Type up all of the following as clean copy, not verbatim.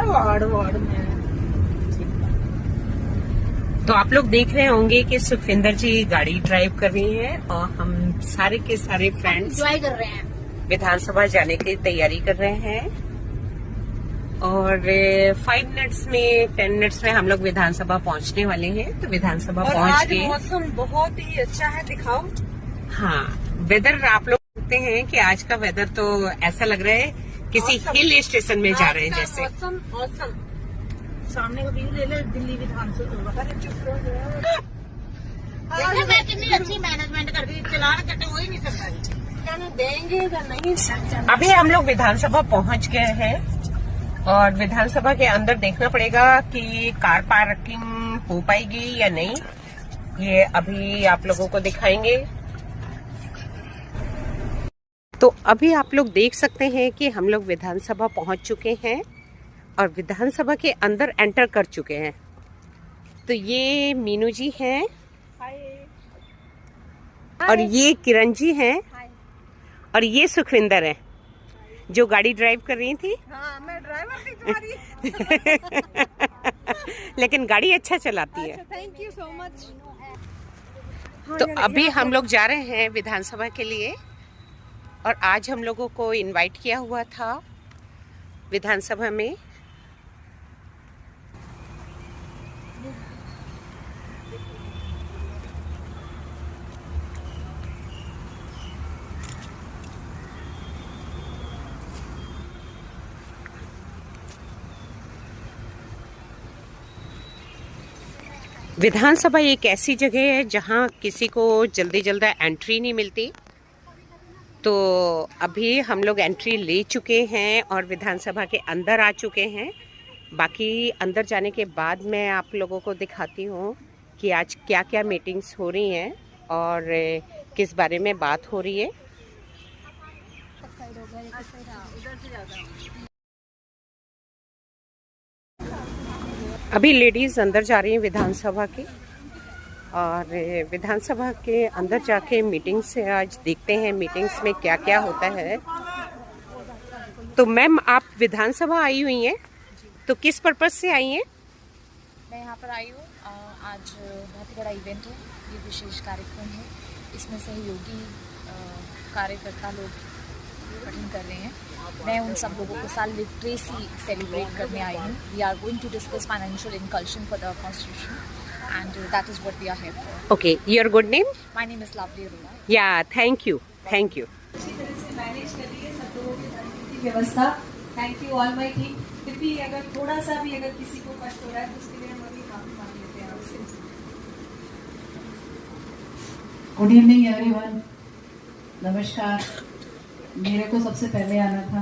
Ward में। तो आप लोग देख रहे होंगे कि सुखविंदर जी गाड़ी ड्राइव कर रही हैं और हम सारे के सारे फ्रेंड्स एंजॉय कर रहे हैं, विधानसभा जाने की तैयारी कर रहे हैं। और 5 मिनट्स में 10 मिनट्स में हम लोग विधानसभा पहुंचने वाले हैं। तो विधानसभा पहुंच के मौसम बहुत ही अच्छा है, दिखाओ। हाँ, वेदर आप लोग देखते हैं कि आज का वेदर तो ऐसा लग रहा है किसी हिल स्टेशन में जा रहे हैं जैसे। औसम सामने का व्यू ले ले, दिल्ली विधानसभा। देखो मैं कितनी अच्छी मैनेजमेंट कर दी, चलान कटे हो ही नहीं सकता, देंगे या नहीं। अभी हम लोग विधानसभा पहुंच गए हैं और विधानसभा के अंदर देखना पड़ेगा कि कार पार्किंग हो पाएगी या नहीं, ये अभी आप लोगों को दिखाएंगे। तो अभी आप लोग देख सकते हैं कि हम लोग विधानसभा पहुंच चुके हैं और विधानसभा के अंदर एंटर कर चुके हैं। तो ये मीनू जी हैं और ये किरण जी हैं और ये सुखविंदर है जो गाड़ी ड्राइव कर रही थी। हाँ, मैं ड्राइवर थी तुम्हारी। लेकिन गाड़ी अच्छा चलाती है। Thank you so much. तो अभी हम लोग जा रहे हैं विधानसभा के लिए और आज हम लोगों को इनवाइट किया हुआ था विधानसभा में। विधानसभा एक ऐसी जगह है जहां किसी को जल्दी जल्दी एंट्री नहीं मिलती। तो अभी हम लोग एंट्री ले चुके हैं और विधानसभा के अंदर आ चुके हैं। बाकी अंदर जाने के बाद मैं आप लोगों को दिखाती हूँ कि आज क्या क्या मीटिंग्स हो रही हैं और किस बारे में बात हो रही है। अभी लेडीज़ अंदर जा रही हैं विधानसभा की और विधानसभा के अंदर जाके मीटिंग से आज देखते हैं मीटिंग्स में क्या क्या होता है। तो मैम आप विधानसभा आई हुई हैं, तो किस पर्पस से आई हैं? मैं यहाँ पर आई हूँ, आज बहुत ही बड़ा इवेंट है, ये विशेष कार्यक्रम है, इसमें सहयोगी कार्यकर्ता लोग गठन कर रहे हैं। मैं उन सब लोगों के साथ लिटरेसी सेलिब्रेट करने आई हूँ। We are going to discuss financial inclusion for the constitution and that is what we are here for. Okay, your good name? My name is Lovely Aruna. Yeah, thank you. Thank you. अच्छी तरह से manage कर रही है सब लोगों के तरीके की व्यवस्था। Thank you all my team. फिर भी अगर थोड़ा सा भी अगर किसी को कष्ट हो रहा है तो उसके लिए हम अभी माफी मांग लेते हैं आपसे। गुड इवनिंग एवरीवन, नमस्कार। मेरे को सबसे पहले आना था।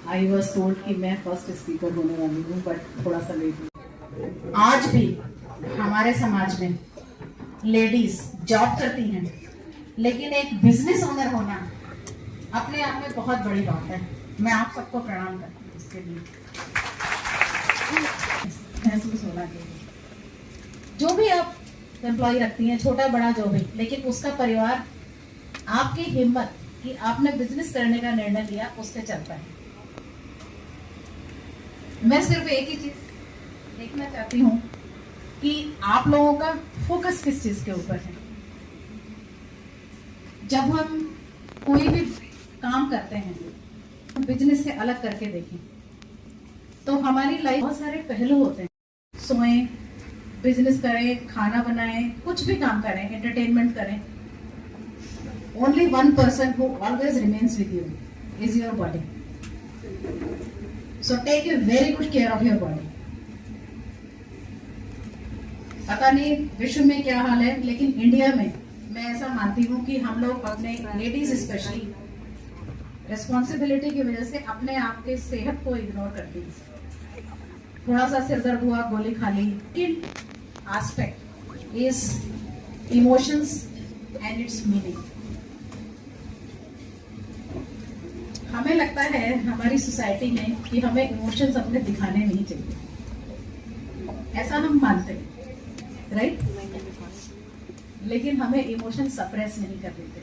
आई वॉज टोल्ड कि मैं फर्स्ट स्पीकर होने वाली हूँ, बट थोड़ा सा लेट हुई। आज भी हमारे समाज में लेडीज जॉब करती हैं, लेकिन एक बिजनेस ओनर होना अपने आप में बहुत बड़ी बात है। मैं आप सबको प्रणाम करती हूँ इसके लिए। महसूस होना चाहिए। जो भी आप एम्प्लॉय रखती हैं, छोटा बड़ा जो भी, लेकिन उसका परिवार आपकी हिम्मत कि आपने बिजनेस करने का निर्णय लिया उससे चलता है। मैं सिर्फ एक ही चीज देखना चाहती हूँ कि आप लोगों का फोकस किस चीज के ऊपर है। जब हम कोई भी काम करते हैं बिजनेस से अलग करके देखें तो हमारी लाइफ बहुत सारे पहलू होते हैं। सोएं, बिजनेस करें, खाना बनाएं, कुछ भी काम करें, एंटरटेनमेंट करें। Only one person who always remains with you is your body. So take a very good care of your body. पता नहीं विश्व में क्या हाल है, लेकिन इंडिया में मैं ऐसा मानती हूँ कि हम लोग अपने लेडीज स्पेशली रिस्पॉन्सिबिलिटी की वजह से अपने आप के सेहत को इग्नोर करती है। थोड़ा सा सिर दर्द हुआ, गोली खा ली। लेकिन aspect is emotions and it's meaning. हमें लगता है हमारी सोसाइटी में कि हमें इमोशंस अपने दिखाने नहीं चाहिए, ऐसा हम मानते हैं, राइट? लेकिन हमें इमोशन सप्रेस नहीं कर देते।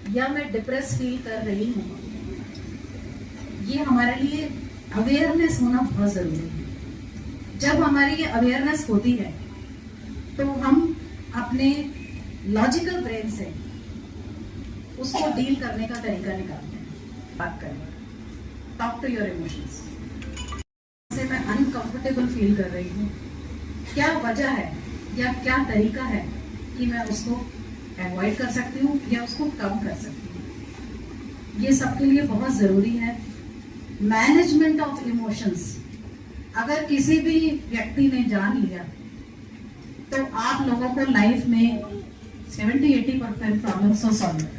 या मैं डिप्रेस फील कर रही हूँ, ये हमारे लिए अवेयरनेस होना बहुत जरूरी है। जब हमारी ये अवेयरनेस होती है तो हम अपने लॉजिकल ब्रेन से उसको डील करने का तरीका निकालते हैं। बात करें, टॉक टू योर इमोशंस। से मैं अनकंफर्टेबल फील कर रही हूँ, क्या वजह है या क्या तरीका है कि मैं उसको अवॉइड कर सकती हूँ या उसको कम कर सकती हूँ। ये सबके लिए बहुत जरूरी है। मैनेजमेंट ऑफ इमोशंस अगर किसी भी व्यक्ति ने जान लिया तो आप लोगों को लाइफ में 70-80% प्रॉब्लम्स तो सॉल्व है।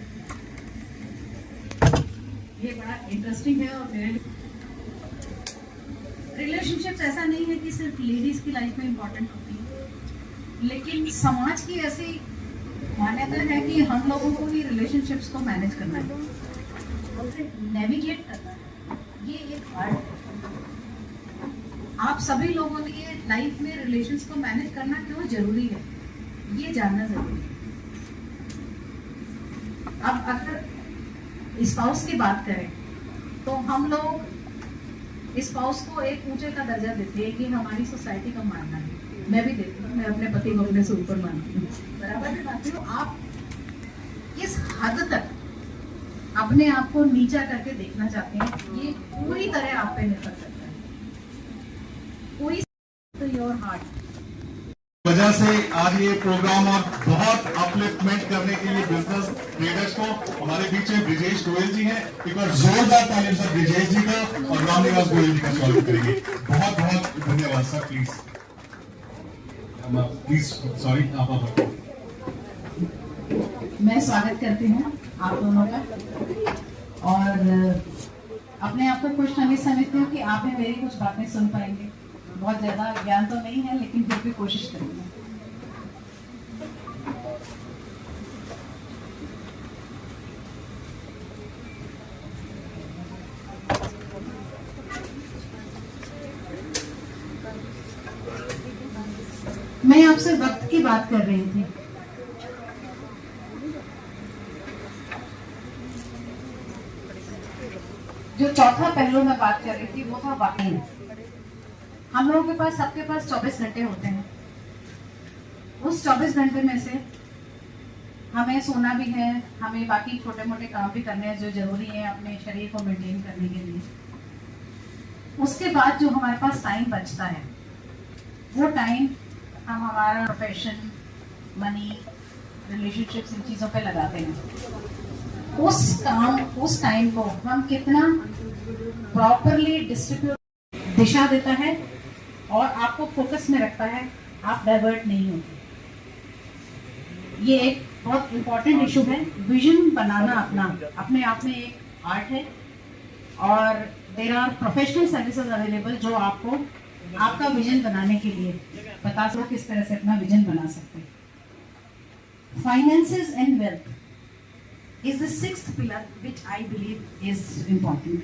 ये बड़ा इंटरेस्टिंग है। और मेरे रिलेशनशिप्स ऐसा नहीं है कि सिर्फ लेडीज की लाइफ में इंपॉर्टेंट होती है, लेकिन समाज की ऐसी मान्यता है कि हम लोगों को भी रिलेशनशिप्स को मैनेज करना है, उसे नेविगेट करना है। ये एक आर्ट है। आप सभी लोगों ने ये लाइफ में रिलेशंस को मैनेज करना क्यों जरूरी है, ये जानना जरूरी है। अब अगर स्पाउस की बात करें तो हम लोग स्पाउस को एक ऊंचे का दर्जा देते हैं कि हमारी सोसाइटी का मानना है। मैं भी देती हूँ, मैं अपने पति को अपने से ऊपर मानती हूँ, बराबर भी मानती हूँ। आप किस हद तक अपने आप को नीचा करके देखना चाहते हैं, ये पूरी तरह आप पे निर्भर करता है। पूरी योर हार्ट वजह से आज ये प्रोग्राम और बहुत अपलिफ्टमेंट करने के लिए बिजनेस ट्रेडर्स को हमारे बीच में ब्रिजेश गोयल जी हैं। एक बार जोरदार तालियों से ब्रिजेश जी का और रामनिवास गोयल जी का स्वागत करेंगे। बहुत बहुत धन्यवाद सर। प्लीज सॉरी आप मैं स्वागत करती हूँ आप दोनों का और अपने आप को खुश नसीब समझती हूँ कि आप भी मेरी कुछ बातें सुन पाएंगे। बहुत ज्यादा ज्ञान तो नहीं है लेकिन फिर भी कोशिश करेंगे। मैं आपसे वक्त की बात कर रही थी। जो चौथा पहलू मैं बात कर रही थी वो था वक्त। हम लोगों के पास, सबके पास 24 घंटे होते हैं। उस 24 घंटे में से हमें सोना भी है, हमें बाकी छोटे मोटे काम भी करने हैं जो जरूरी है अपने शरीर को मेंटेन करने के लिए। उसके बाद जो हमारे पास टाइम बचता है वो टाइम हम हमारा प्रोफेशन, मनी, रिलेशनशिप्स, इन चीज़ों पे लगाते हैं। उस टाइम को हम कितना प्रॉपरली डिस्ट्रीब्यूट दिशा देता है और आपको फोकस में रखता है, आप डाइवर्ट नहीं होते। ये एक बहुत इंपॉर्टेंट इशू है। विजन बनाना अपने आप में एक आर्ट है और there are professional services available जो आपको आपका विजन बनाने के लिए बता सको किस तरह से अपना विजन बना सकते हैं। Finances and wealth is the sixth pillar which I believe is important.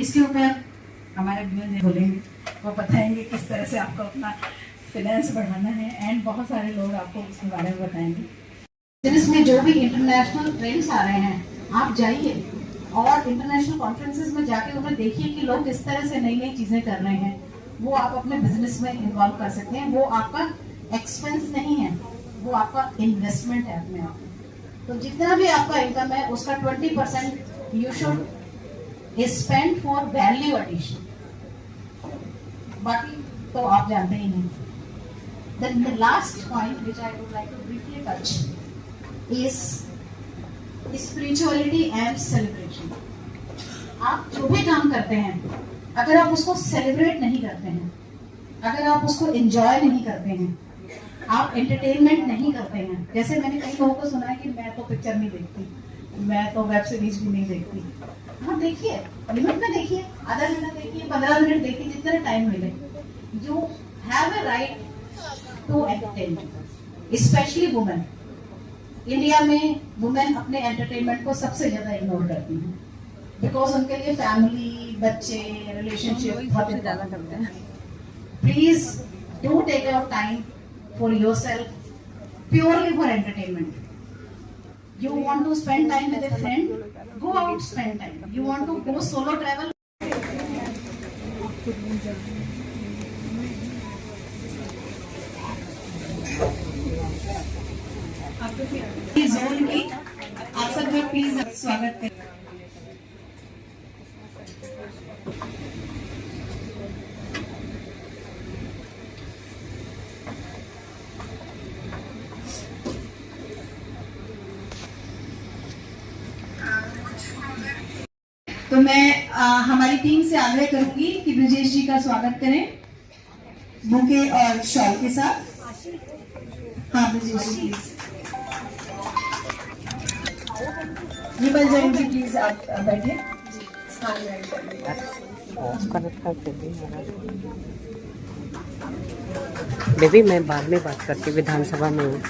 इसके ऊपर हमारे व्यूअर्स बोलेंगे, वो बताएंगे किस तरह से आपको अपना फाइनेंस बढ़ाना है एंड बहुत सारे लोग आपको इसके बारे में बताएंगे। इसमें जो भी इंटरनेशनल ट्रेंड्स आ रहे हैं आप जाइए और इंटरनेशनल कॉन्फ्रेंसेस में जाके उन्हें देखिए कि लोग किस तरह से नई नई चीजें कर रहे हैं। वो आप अपने बिजनेस में इन्वॉल्व कर सकते हैं। वो आपका एक्सपेंस नहीं है, वो आपका इन्वेस्टमेंट है अपने आप में। तो जितना भी आपका इनकम है उसका 20% you should spend for value addition. बाकी तो आप जानते ही नहीं। Then the last point which I would like to briefly touch is spirituality and celebration. आप जो भी काम करते हैं अगर आप उसको सेलिब्रेट नहीं करते हैं, अगर आप उसको एंजॉय नहीं करते हैं, आप एंटरटेनमेंट नहीं करते हैं। जैसे मैंने कई लोगों को सुना है कि मैं तो पिक्चर नहीं देखती, मैं तो वेब सीरीज भी नहीं देखती। हाँ देखिए, लिमिट में देखिए, आधा घंटा देखिए, 15 मिनट देखिए, जितना टाइम मिले। You have a right to entertainment, especially women. India में वुमेन अपने एंटरटेनमेंट को सबसे ज्यादा इग्नोर करती हैं बिकॉज उनके लिए फैमिली, बच्चे, रिलेशनशिप बहुत ज्यादा करते हैं। Please do take out time for yourself, purely for entertainment. You want to spend time with a friend? Go out, spend time. You want to go solo travel? Zone की आप सबका please स्वागत करें। तो मैं हमारी टीम से आग्रह करूंगी कि ब्रिजेश जी का स्वागत करें बुके और शॉल के साथ। हाँ ब्रिजेश जी प्लीज। विमल जैन जी प्लीज आप बैठे। बेबी मैं बाद में बात करती हूँ, विधानसभा में हूँ।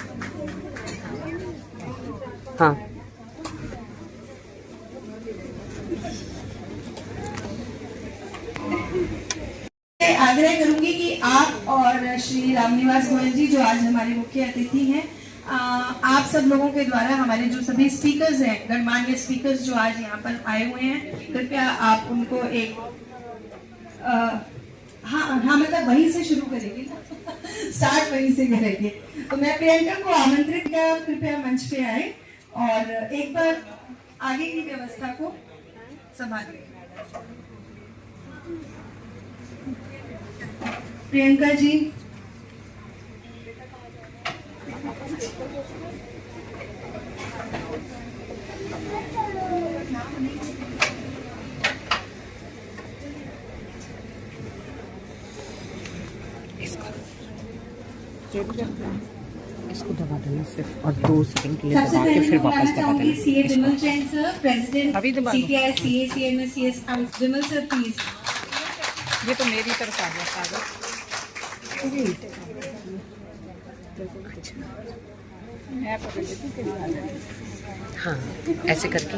हाँ आग्रह करूंगी कि आप और श्री रामनिवास गोयल जी जो आज हमारे मुख्य अतिथि हैं, आप सब लोगों के द्वारा हमारे जो सभी स्पीकर्स हैं, गणमान्य स्पीकर्स जो आज यहाँ पर आए हुए हैं, कृपया आप उनको एक हाँ मतलब वहीं से शुरू करेंगे स्टार्ट वहीं से करेंगे। तो मैं प्रियंका को आमंत्रित किया, कृपया मंच पे आए और एक बार आगे की व्यवस्था को संभालिए। प्रियंका जी इसको दबा देना सिर्फ और 2 सेकंड के लिए दबा के फिर वापस दबा देना। CA Vimal Jain sir, president CTI CACMS Vimal sir please. ये तो मेरी तरफ आ गया कागज। मैं पकड़ लेती हूँ। हाँ ऐसे करके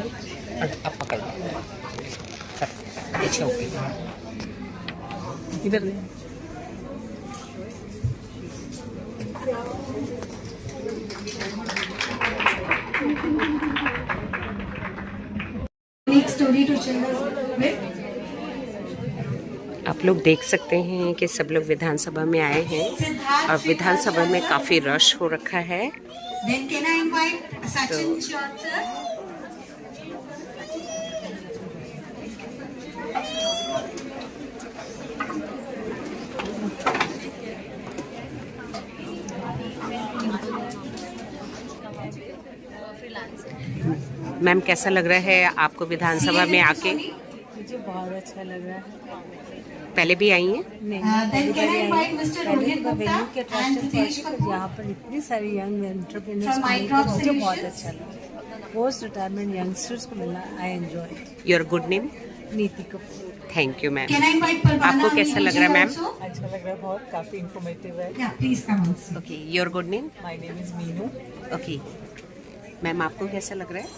और अब पकड़ लो। अच्छा ओके इधर स्टोरी टू चिल्ड्रन। आप लोग देख सकते हैं कि सब लोग विधानसभा में आए हैं और विधानसभा में काफी रश हो रखा है। Then can I invite Sachin Chauhan sir? Ma'am कैसा लग रहा है आपको विधानसभा में आके? मुझे बहुत अच्छा लग रहा है। पहले भी आई हैं? Then can I invite Mr. Rohit Gupta and Hitesh Kapoor? यहाँ पर इतनी सारी यंग एंटरप्रेन्योर्स From को Microsoft मुझे बहुत Solutions? अच्छा लगा। पोस्ट रिटायरमेंट यंगस्टर्स को मिलना I enjoy. Your good name? Niti Kapoor. Thank you ma'am. Can I invite Parvana? आपको कैसा लग रहा है मैम? also? अच्छा लग रहा है, बहुत काफी इंफॉर्मेटिव है। Yeah, please come on. sir. Okay your good name? My name is Meenu. Okay ma'am आपको कैसा लग रहा है?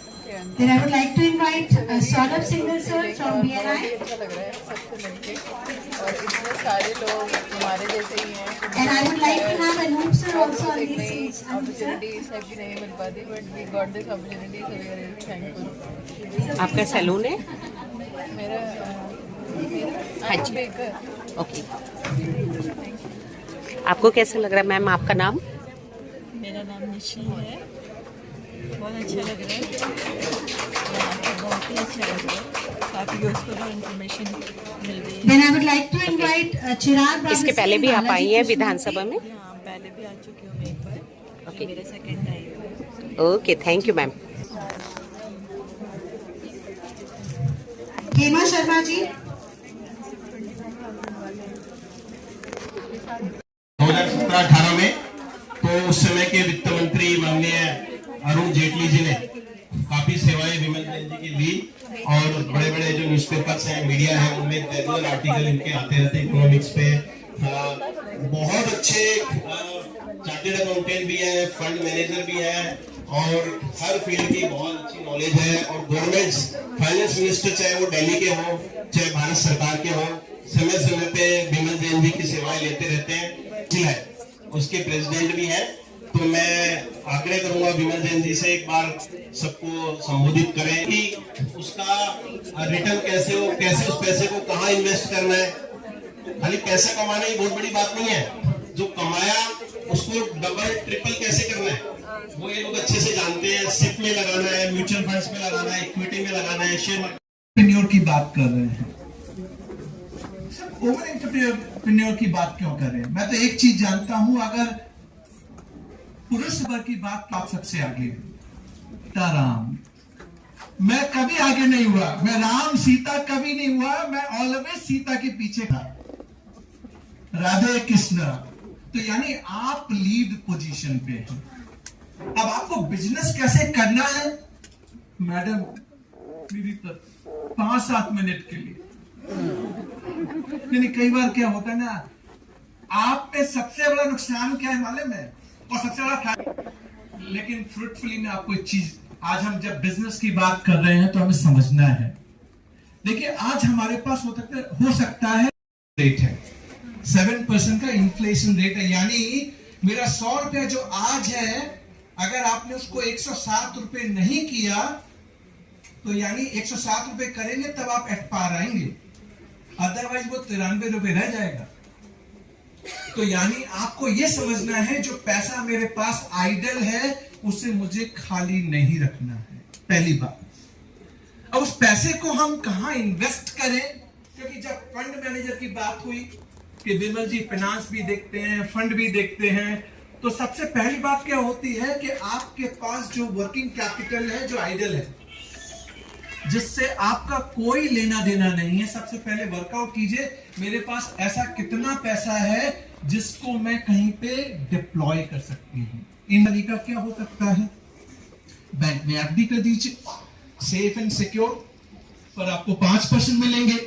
Then I would like to invite Saurabh Singhal sir from BNI. अच्छा लग रहा है सबसे मिलके और इतने सारे लोग हमारे जैसे ही हैं। And I would like to have Anoop sir also on this stage. Anoop sir. Opportunities have been नहीं मिल पाती, but we got this opportunity, so we are really thankful. आपका सैलून है? मेरा हाँ जी। बेकर। ओके आपको कैसा लग रहा है मैम आपका नाम? मेरा नाम निशी है। बहुत अच्छा लग रहा है, यहाँ पे बहुत ही अच्छा लग रहा है, काफ़ी यूजफुल इन्फॉर्मेशन मिल रही है। Then I would like to invite Chirag Babu इसके पहले भी आप आई हैं विधानसभा में? हाँ पहले भी आ चुकी हूँ मैं एक बार। ओके मेरा सेकंड टाइम है। Okay thank you ma'am. Hema Sharma ji. 2017-18 में तो उस समय के वित्त मंत्री माननीय अरुण जेटली जी ने काफी सेवाएं विमल जैन जी की ली और बड़े बड़े जो न्यूज़पेपर्स हैं, मीडिया है, उनमें रेगुलर आर्टिकल इनके आते रहते हैं इकोनॉमिक्स पे। बहुत अच्छे चार्टेड अकाउंटेंट भी है, फंड मैनेजर भी है और हर फील्ड की बहुत अच्छी नॉलेज है। और गवर्नमेंट फाइनेंस मिनिस्टर चाहे वो दिल्ली के हो चाहे भारत सरकार के हो, समय समय पे विमल जैन जी की सेवाएं लेते रहते हैं। है उसके प्रेसिडेंट भी है तो मैं आग्रह करूंगा विमल जैन जी से एक बार सबको संबोधित करें कि उसका रिटर्न कैसे हो, कैसे उस पैसे को कहाँ इन्वेस्ट करना है। खाली पैसा कमाना ही बहुत बड़ी बात नहीं है, जो कमाया उसको डबल ट्रिपल कैसे करना है वो ये लोग अच्छे से जानते हैं। सिप में लगाना है, म्यूचुअल फंड्स में लगाना है, इक्विटी में लगाना है, शेयर एंटरप्रेन्योर की बात कर रहे हैं, ओवर एंटरप्रेन्योर की बात क्यों कर रहे हैं? मैं तो एक चीज जानता हूं, अगर पुरुष वर्ग की बात तो आप सबसे आगे राम। मैं कभी आगे नहीं हुआ, मैं राम सीता कभी नहीं हुआ, मैं ऑलवेज सीता के पीछे था। राधे कृष्ण। तो यानी आप लीड पोजीशन पे हैं। अब आपको बिजनेस कैसे करना है मैडम, मेरी तो 5-7 मिनट के लिए नहीं, कई बार क्या होता है ना, आप पे सबसे बड़ा नुकसान क्या है मालूम है, और सबसे बड़ा फायदा। लेकिन फ्रूटफुली में आपको एक चीज, आज हम जब बिजनेस की बात कर रहे हैं तो हमें समझना है। देखिए आज हमारे पास हो सकता है रेट है 7% का इन्फ्लेशन रेट है, यानी मेरा 100 रुपया जो आज है, अगर आपने उसको 107 रुपए नहीं किया तो यानी 107 रुपए करेंगे तब आप एट पार आएंगे, अदरवाइज वो 93 रुपए रह जाएगा। तो यानी आपको यह समझना है जो पैसा मेरे पास आइडल है उसे मुझे खाली नहीं रखना है, पहली बात। अब उस पैसे को हम कहां इन्वेस्ट करें, क्योंकि जब फंड मैनेजर की बात हुई कि विमल जी फाइनेंस भी देखते हैं, फंड भी देखते हैं, तो सबसे पहली बात क्या होती है कि आपके पास जो वर्किंग कैपिटल है, जो आइडल है, जिससे आपका कोई लेना देना नहीं है, सबसे पहले वर्कआउट कीजिए मेरे पास ऐसा कितना पैसा है जिसको मैं कहीं पे डिप्लॉय कर सकती हूं। इन तरीका क्या हो सकता है, बैंक में एफडी कर दीजिए, सेफ एंड सिक्योर, पर आपको 5% मिलेंगे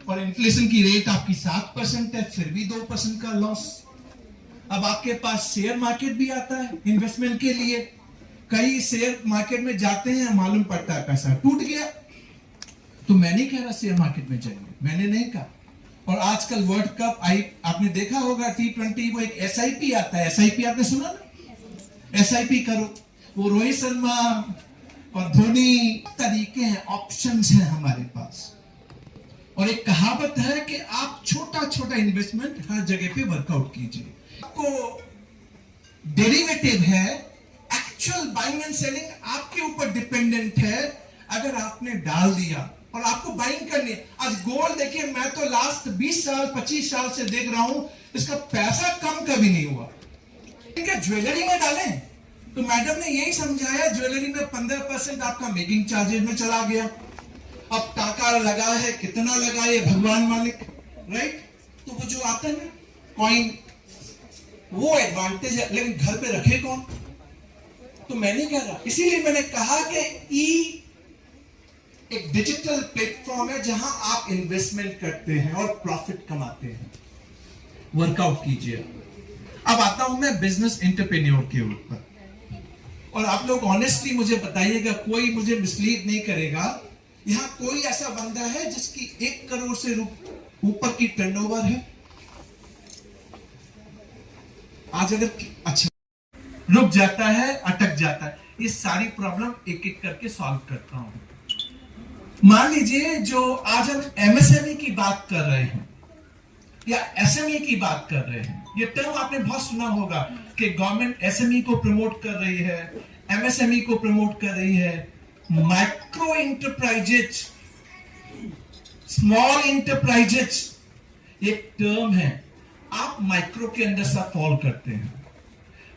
और इन्फ्लेशन की रेट आपकी 7% है, फिर भी 2% का लॉस। अब आपके पास शेयर मार्केट भी आता है इन्वेस्टमेंट के लिए, कई शेयर मार्केट में जाते हैं, मालूम पड़ता है पैसा टूट गया। तो मैं नहीं कह रहा शेयर मार्केट में जाइए, मैंने नहीं कहा। और आजकल वर्ल्ड कप आपने देखा होगा, T20 वो एक SIP आता है, SIP आपने सुना ना, SIP करो, वो रोहित शर्मा और धोनी, तरीके हैं, ऑप्शंस हैं हमारे पास। और एक कहावत है कि आप छोटा छोटा इन्वेस्टमेंट हर जगह पे वर्कआउट कीजिए। आपको डेरिवेटिव है, एक्चुअल बाइंग एंड सेलिंग आपके ऊपर डिपेंडेंट है। अगर आपने डाल दिया और आपको बाइंग करनी है, आज गोल्ड देखिए, मैं तो लास्ट 20 साल 25 साल से देख रहा हूं, इसका पैसा कम कभी नहीं हुआ। क्या ज्वेलरी में डालें, तो मैडम ने यही समझाया, ज्वेलरी में 15% आपका मेकिंग चार्जेस में चला गया। अब टाका लगा है, कितना लगा ये भगवान मालिक, राइट। तो वो जो आता है ना कॉइन, वो एडवांटेज है, लेकिन घर पे रखे कौन, तो मैं नहीं कह रहा। इसीलिए मैंने कहा कि एक डिजिटल प्लेटफॉर्म है जहां आप इन्वेस्टमेंट करते हैं और प्रॉफिट कमाते हैं, वर्कआउट कीजिए। अब आता हूं मैं बिजनेस एंटरप्रेन्योर के ऊपर, और आप लोग ऑनेस्टली मुझे बताइएगा, कोई मुझे मिसलीड नहीं करेगा। यहां कोई ऐसा बंदा है जिसकी 1 करोड़ से ऊपर की टर्नओवर है आज? अगर अच्छा रुक जाता है, अटक जाता है, ये सारी प्रॉब्लम एक एक करके सॉल्व करता हूं। मान लीजिए जो आज हम MSME की बात कर रहे हैं या SME की बात कर रहे हैं, ये टर्म आपने बहुत सुना होगा कि गवर्नमेंट SME को प्रमोट कर रही है, MSME को प्रमोट कर रही है। माइक्रो इंटरप्राइजेज, स्मॉल इंटरप्राइजेज एक टर्म है, आप माइक्रो के अंदर सब फॉल करते हैं।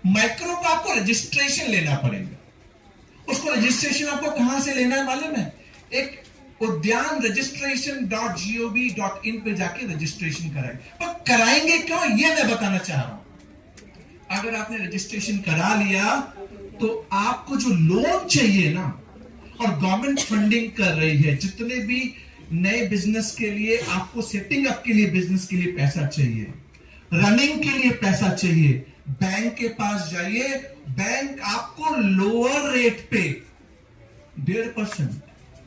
माइक्रो को आपको रजिस्ट्रेशन लेना पड़ेगा, उसको रजिस्ट्रेशन आपको कहां से लेना है मालूम है, एक उद्यान registration.gov.in पे जाके रजिस्ट्रेशन कराएंगे। पर कराएंगे क्यों, ये मैं बताना चाह रहा हूं। अगर आपने रजिस्ट्रेशन करा लिया तो आपको जो लोन चाहिए ना, और गवर्नमेंट फंडिंग कर रही है, जितने भी नए बिजनेस के लिए आपको सेटिंग अप के लिए, बिजनेस के लिए पैसा चाहिए, रनिंग के लिए पैसा चाहिए, बैंक के पास जाइए, बैंक आपको लोअर रेट पे 1.5%,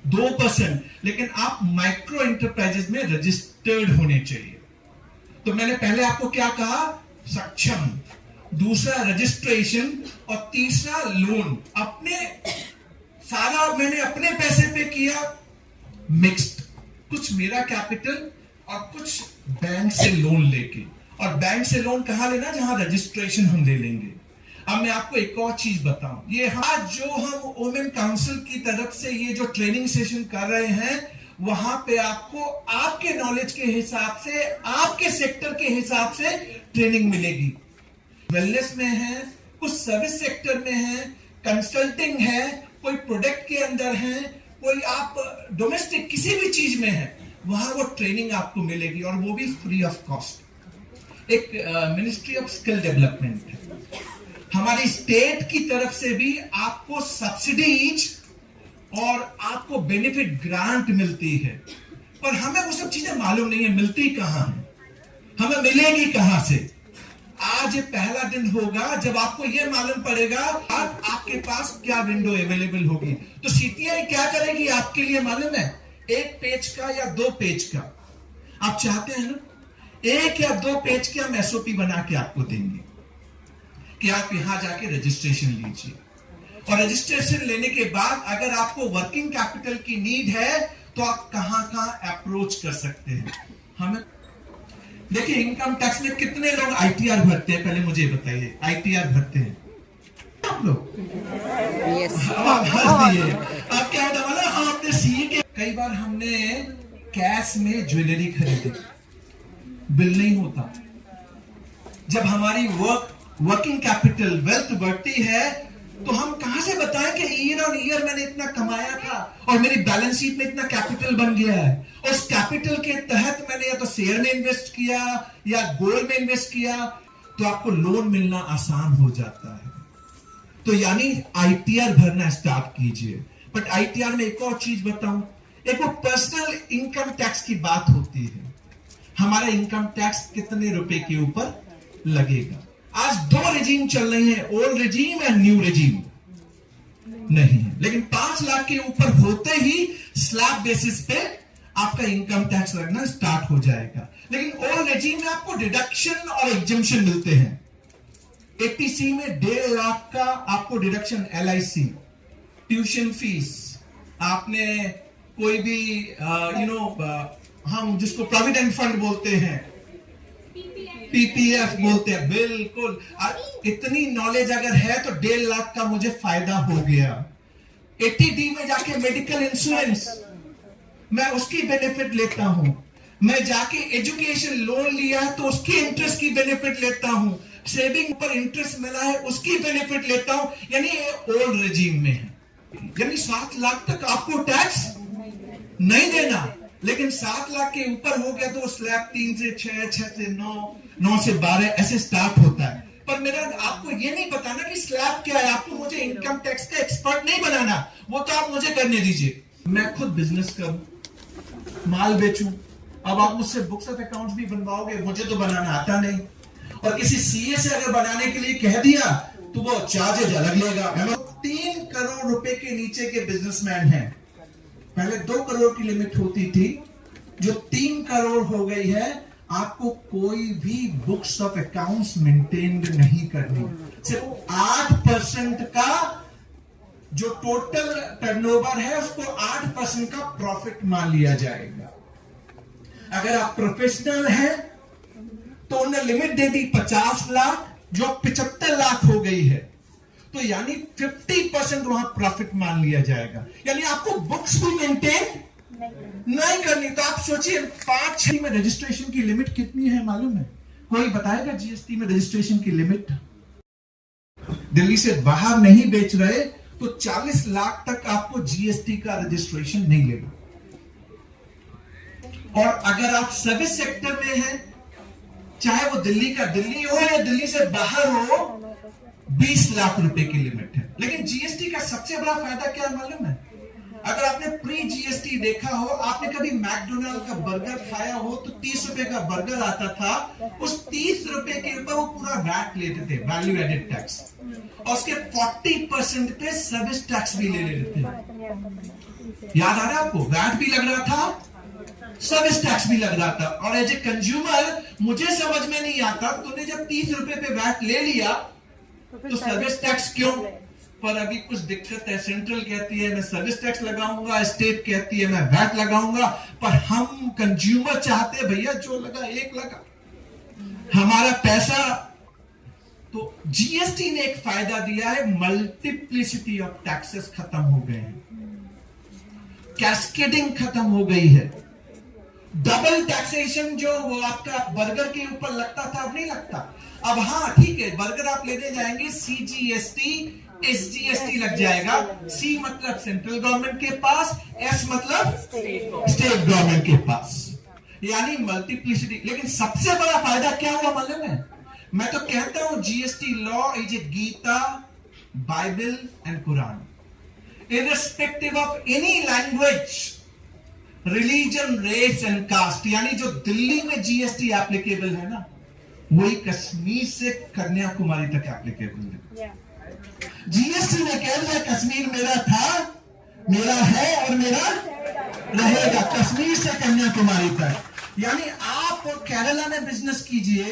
2%, लेकिन आप माइक्रो इंटरप्राइजेस में रजिस्टर्ड होने चाहिए। तो मैंने पहले आपको क्या कहा, सक्षम, दूसरा रजिस्ट्रेशन और तीसरा लोन। मैंने अपने पैसे पे किया, मिक्स्ड, कुछ मेरा कैपिटल और कुछ बैंक से लोन लेके। और बैंक से लोन कहां लेना? जहां रजिस्ट्रेशन हम ले लेंगे। अब मैं आपको एक और चीज बताऊं, ये आज जो हम वुमेन काउंसिल की तरफ से ये जो ट्रेनिंग सेशन कर रहे हैं, वहां पे आपको आपके नॉलेज के हिसाब से, आपके सेक्टर के हिसाब से ट्रेनिंग मिलेगी। वेलनेस में है, कुछ सर्विस सेक्टर में है, कंसल्टिंग है, कोई प्रोडक्ट के अंदर है, कोई आप डोमेस्टिक किसी भी चीज में है, वहां वो ट्रेनिंग आपको मिलेगी और वो भी फ्री ऑफ कॉस्ट। एक मिनिस्ट्री ऑफ स्किल डेवलपमेंट है, हमारी स्टेट की तरफ से भी आपको सब्सिडीज और आपको बेनिफिट ग्रांट मिलती है, पर हमें वो सब चीजें मालूम नहीं है मिलती कहां है, हमें मिलेगी कहां से। आज ये पहला दिन होगा जब आपको ये मालूम पड़ेगा आज आपके पास क्या विंडो अवेलेबल होगी। तो सीटीआई क्या करेगी आपके लिए मालूम है? 1 पेज का या 2 पेज का आप चाहते हैं ना, 1 या 2 पेज के हम एसओपी बना के आपको देंगे कि आप यहां जाके रजिस्ट्रेशन लीजिए। और रजिस्ट्रेशन लेने के बाद अगर आपको वर्किंग कैपिटल की नीड है तो आप कहां अप्रोच कर सकते हैं। हमें देखिए, इनकम टैक्स में कितने लोग आईटीआर भरते हैं? पहले मुझे बताइए, आईटीआर भरते हैं आप लोग? Yes. आप हंस दिए। आप क्या होता है ना, आपने सीए के कई बार हमने कैश में ज्वेलरी खरीदी, बिल नहीं होता। जब हमारी वर्किंग कैपिटल वेल्थ बढ़ती है तो हम कहां से बताएं कि ईयर ऑन ईयर मैंने इतना कमाया था और मेरी बैलेंस शीट में इतना कैपिटल बन गया है, और उस कैपिटल के तहत मैंने या तो शेयर में इन्वेस्ट किया या गोल्ड में इन्वेस्ट किया, तो आपको लोन मिलना आसान हो जाता है। तो यानी आईटीआर भरना स्टार्ट कीजिए। बट आईटीआर में एक और चीज बताऊं, एक वो पर्सनल इनकम टैक्स की बात होती है। हमारा इनकम टैक्स कितने रुपए के ऊपर लगेगा? आज 2 रेजीम चल रही है, old regime and new regime नहीं है, लेकिन 5 लाख के ऊपर होते ही स्लैब बेसिस पे आपका इनकम टैक्स लगना स्टार्ट हो जाएगा। लेकिन ओल्ड रेजीम में आपको डिडक्शन और एग्जम्पशन मिलते हैं। 80C में 1.5 लाख का आपको डिडक्शन, LIC, ट्यूशन फीस, आपने कोई भी हम जिसको प्रोविडेंट फंड बोलते हैं, PPF बोलते हैं, बिल्कुल। इतनी नॉलेज अगर है तो 1.5 लाख का मुझे फायदा हो गया। 80D में जाके मेडिकल इंश्योरेंस, मैं उसकी बेनिफिट लेता हूं। मैं जाके एजुकेशन लोन लिया तो उसकी इंटरेस्ट की बेनिफिट लेता हूं। सेविंग पर इंटरेस्ट मिला है उसकी बेनिफिट लेता हूं। यानी ये ओल्ड रेजीम में है। यानी 7 लाख तक आपको टैक्स नहीं देना, लेकिन 7 लाख के ऊपर हो गया तो स्लैब 3 से 6, 6 से 9, 9 से 12 ऐसे स्टार्ट होता है। पर मेरा आपको ये नहीं बताना कि स्लैब क्या है, आपको मुझे इनकम टैक्स का एक्सपर्ट नहीं बनाना, वो तो आप मुझे करने दीजिए। मैं खुद बिजनेस करूं, माल बेचूं, अब आप मुझसे बुक्स ऑफ अकाउंट्स भी बनवाओगे, मुझे तो बनाना आता नहीं। और किसी सीए से अगर बनाने के लिए कह दिया तो वो चार्जेज अलग लेगा। 3 करोड़ रुपए के नीचे के बिजनेसमैन हैं, पहले 2 करोड़ की लिमिट होती थी, जो 3 करोड़ हो गई है। आपको कोई भी बुक्स ऑफ अकाउंट्स मेंटेन नहीं करनी, सिर्फ 8% का जो टोटल टर्नओवर है उसको 8% का प्रॉफिट मान लिया जाएगा। अगर आप प्रोफेशनल हैं तो उन्होंने लिमिट दे दी 50 लाख, जो 75 लाख हो गई है, तो यानी 50% वहां प्रॉफिट मान लिया जाएगा। यानी आपको बुक्स भी मेंटेन नहीं करनी। तो आप सोचिए 5-6 में रजिस्ट्रेशन की लिमिट कितनी है मालूम है? कोई बताएगा जीएसटी में रजिस्ट्रेशन की लिमिट? दिल्ली से बाहर नहीं बेच रहे तो 40 लाख तक आपको जीएसटी का रजिस्ट्रेशन नहीं लेगा। और अगर आप सर्विस सेक्टर में हैं, चाहे वो दिल्ली हो या दिल्ली से बाहर हो, 20 लाख रुपए की लिमिट है। लेकिन जीएसटी का सबसे बड़ा फायदा क्या है मालूम है? अगर आपने प्री जीएसटी देखा हो, आपने कभी मैकडोनाल्ड का बर्गर खाया हो तो 30 रुपए का बर्गर आता था, उस 30 रुपए के ऊपर वो पूरा वैट लेते थे, वैल्यू एडेड टैक्स, और उसके 40% पे सर्विस टैक्स भी ले लेते थे। याद आ रहा है आपको? वैट भी लग रहा था सर्विस टैक्स भी लग रहा था। और एज ए कंज्यूमर मुझे समझ में नहीं आता, तूने जब 30 रुपए पे वैट ले लिया तो सर्विस टैक्स क्यों? पर अभी कुछ दिक्कत है, सेंट्रल कहती है मैं सर्विस टैक्स लगाऊंगा, स्टेट कहती है मैं वैट लगाऊंगा, पर हम कंज्यूमर चाहते हैं भैया जो लगा एक लगा, हमारा पैसा। तो जीएसटी ने एक फायदा दिया है, मल्टीप्लिसिटी ऑफ टैक्सेस खत्म हो गए हैं, कैस्केडिंग खत्म हो गई है, डबल टैक्सेशन जो वो आपका बर्गर के ऊपर लगता था अब नहीं लगता। अब हाँ ठीक है, बर्गर आप लेने जाएंगे सीजीएसटी एसजीएसटी लग जाएगा। सी मतलब सेंट्रल गवर्नमेंट के पास, एस मतलब स्टेट गवर्नमेंट के पास, यानी मल्टीप्लिसिटी। लेकिन सबसे बड़ा फायदा क्या हुआ मालूम है? मैं तो कहता हूं GST law is a Gita, Bible and Quran, irrespective of any language, religion, race and caste. यानी जो दिल्ली में जीएसटी एप्लीकेबल है ना, वही कश्मीर से कन्याकुमारी तक एप्लीकेबल है। जीएसटी ने कह दिया कश्मीर मेरा था, मेरा है और मेरा रहेगा, कश्मीर से कन्याकुमारी तक। यानी आप केरला में बिजनेस कीजिए,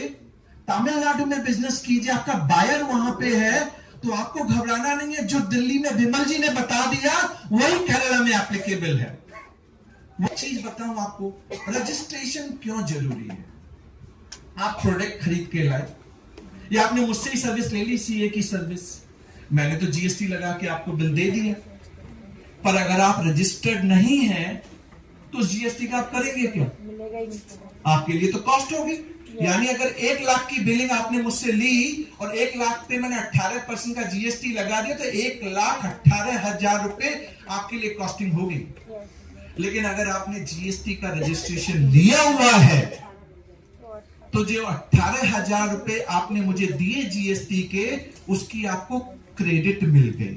तमिलनाडु में बिजनेस कीजिए, आपका बायर वहां पे है, तो आपको घबराना नहीं है। जो दिल्ली में विमल जी ने बता दिया वही केरला में एप्लीकेबल है। वो चीज बताऊं आपको, रजिस्ट्रेशन क्यों जरूरी है? आप प्रोडक्ट खरीद के लाए या आपने मुझसे ही सर्विस ले ली, सीए की सर्विस, मैंने तो जीएसटी लगा के आपको बिल दे दिया, पर अगर आप रजिस्टर्ड नहीं हैं तो जीएसटी का आप करेंगे क्या? मिलेगा ही नहीं, आपके लिए तो कॉस्ट होगी। यानी अगर 1 लाख की बिलिंग आपने मुझसे ली और 1 लाख पे मैंने 18% का जीएसटी लगा दिया, तो 1,18,000 रुपए आपके लिए कॉस्टिंग होगी। लेकिन अगर आपने जीएसटी का रजिस्ट्रेशन लिया हुआ है तो जो 18,000 रुपए आपने मुझे दिए जीएसटी के, उसकी आपको क्रेडिट मिल गई।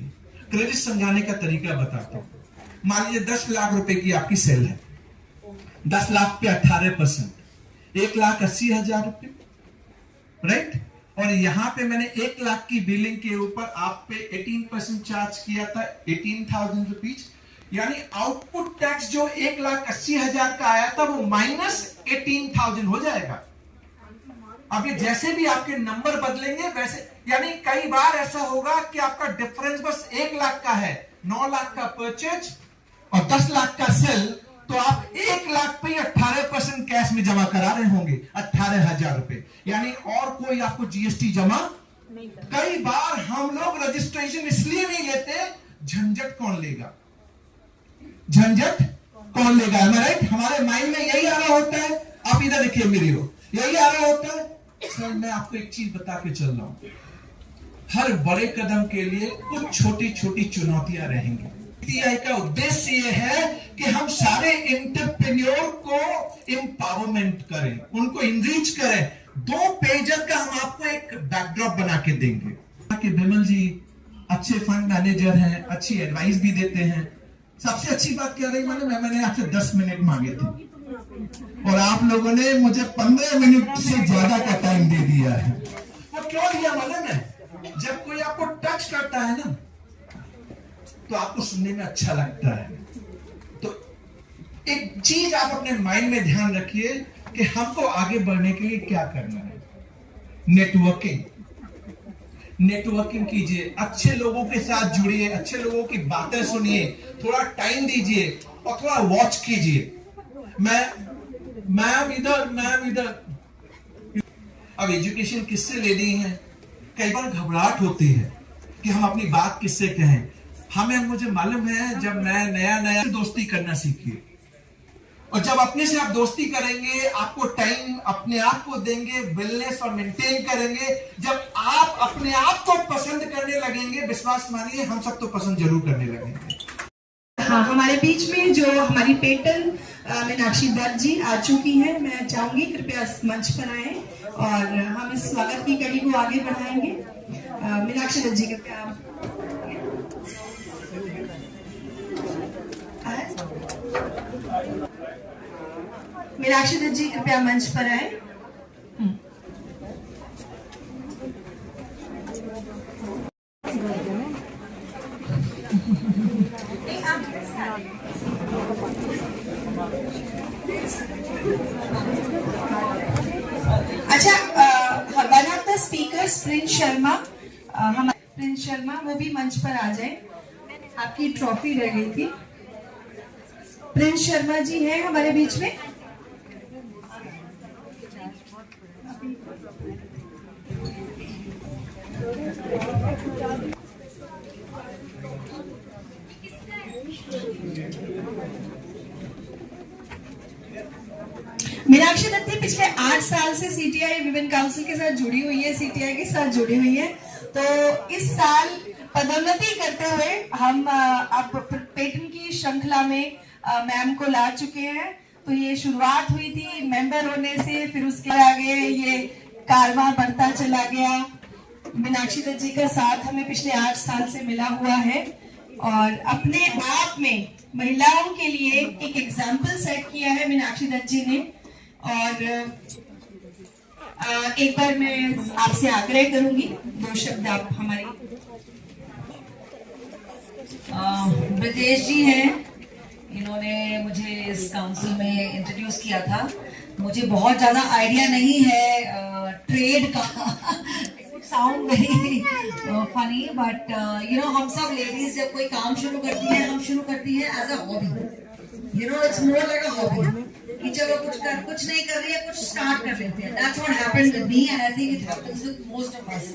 क्रेडिट समझाने का तरीका बताता हूं। मान लीजिए 10 लाख रुपए की आपकी सेल है, 10 लाख पे 18%, 1,80,000 रुपए, राइट? और यहां पे मैंने 1 लाख की बिलिंग के ऊपर आप पे 18% चार्ज किया था, 18,000 रुपीज। यानी आउटपुट टैक्स जो 1,80,000 का आया था वो -18,000 हो जाएगा। अब ये जैसे भी आपके नंबर बदलेंगे वैसे, यानी कई बार ऐसा होगा कि आपका डिफरेंस बस 1 लाख का है, 9 लाख का परचेज और 10 लाख का सेल, तो आप 1 लाख पे 18% कैश में जमा करा रहे होंगे, 18,000 रुपए। यानी और कोई आपको जीएसटी जमा नहीं। कई बार हम लोग रजिस्ट्रेशन इसलिए नहीं लेते, झंझट कौन लेगा, झंझट कौन लेगा, राइट? हमारे माइंड में यही आ रहा होता है। आप इधर देखिए मेरी ओर, यही आ रहा होता है। सर मैं आपको एक चीज बता के चल रहा हूं, हर बड़े कदम के लिए कुछ छोटी छोटी चुनौतियां रहेंगी। टीआई का उद्देश्य यह है कि हम सारे एंटरप्रेन्योर को एम्पावरमेंट करें, उनको इनरीच करें। 2 पेजर का हम आपको एक बैकड्रॉप बना के देंगे कि विमल जी अच्छे फंड मैनेजर हैं, अच्छी एडवाइस भी देते हैं। सबसे अच्छी बात क्या रही मालूम है? मैंने आपसे 10 मिनट मांगे थे और आप लोगों ने मुझे 15 मिनट से ज्यादा का टाइम दे दिया है। वो क्यों दिया मालूम है? जब कोई आपको टच करता है ना, तो आपको सुनने में अच्छा लगता है। तो एक चीज आप अपने माइंड में ध्यान रखिए कि हमको आगे बढ़ने के लिए क्या करना है। नेटवर्किंग, नेटवर्किंग कीजिए, अच्छे लोगों के साथ जुड़िए, अच्छे लोगों की बातें सुनिए, थोड़ा टाइम दीजिए और थोड़ा वॉच कीजिए। मैम इधर। अब एजुकेशन किससे लेनी है? कई बार घबराहट होती है कि हम अपनी बात किससे कहें। मुझे मालूम है, जब मैं नया दोस्ती करना सीखिए, और जब अपने से आप दोस्ती करेंगे, आपको टाइम अपने आप को देंगे, वेलनेस और मेंटेन करेंगे। जब आप अपने आप को पसंद करने लगेंगे, विश्वास मानिए हम सब तो पसंद जरूर करने लगेंगे। हाँ, हमारे बीच में जो हमारी पेटल मीनाक्षी दत्त जी आ चुकी हैं, मैं चाहूंगी कृपया मंच पर आए और हम इस स्वागत की कड़ी को आगे बढ़ाएंगे। मीनाक्षी दत्त जी कृपया आप मीनाक्षी दत्त जी कृपया मंच पर आए। शर्मा, वो भी मंच पर आ जाए, आपकी ट्रॉफी रह गई थी। प्रिंस शर्मा जी हैं हमारे बीच में। मीनाक्षी दत्ती पिछले 8 साल से सीटीआई विमेन काउंसिल के साथ जुड़ी हुई है, सीटीआई के साथ जुड़ी हुई है। तो इस साल पदोन्नति करते हुए हम अब पेटन की श्रृंखला में मैम को ला चुके हैं। तो ये शुरुआत हुई थी मेंबर होने से, फिर उसके आगे ये कारवां बढ़ता चला गया। मीनाक्षी दत्त जी का साथ हमें पिछले 8 साल से मिला हुआ है और अपने आप में महिलाओं के लिए एक एग्जाम्पल सेट किया है मीनाक्षी दत्त जी ने। और एक बार मैं आपसे आग्रह करूंगी, 2 शब्द आप हमारे। ब्रजेश जी हैं, इन्होंने मुझे इस काउंसिल में इंट्रोड्यूस किया था। मुझे बहुत ज्यादा आइडिया नहीं है ट्रेड का sound very funny, but you know हम सब लेडीज जब कोई काम शुरू करती हैं, हम शुरू करती हैं as a hobby. You know it's more like a hobby कि चलो कुछ नहीं कर रही है, कुछ स्टार्ट कर लेते हैं। That's what happened with me and I think it happens with most of us.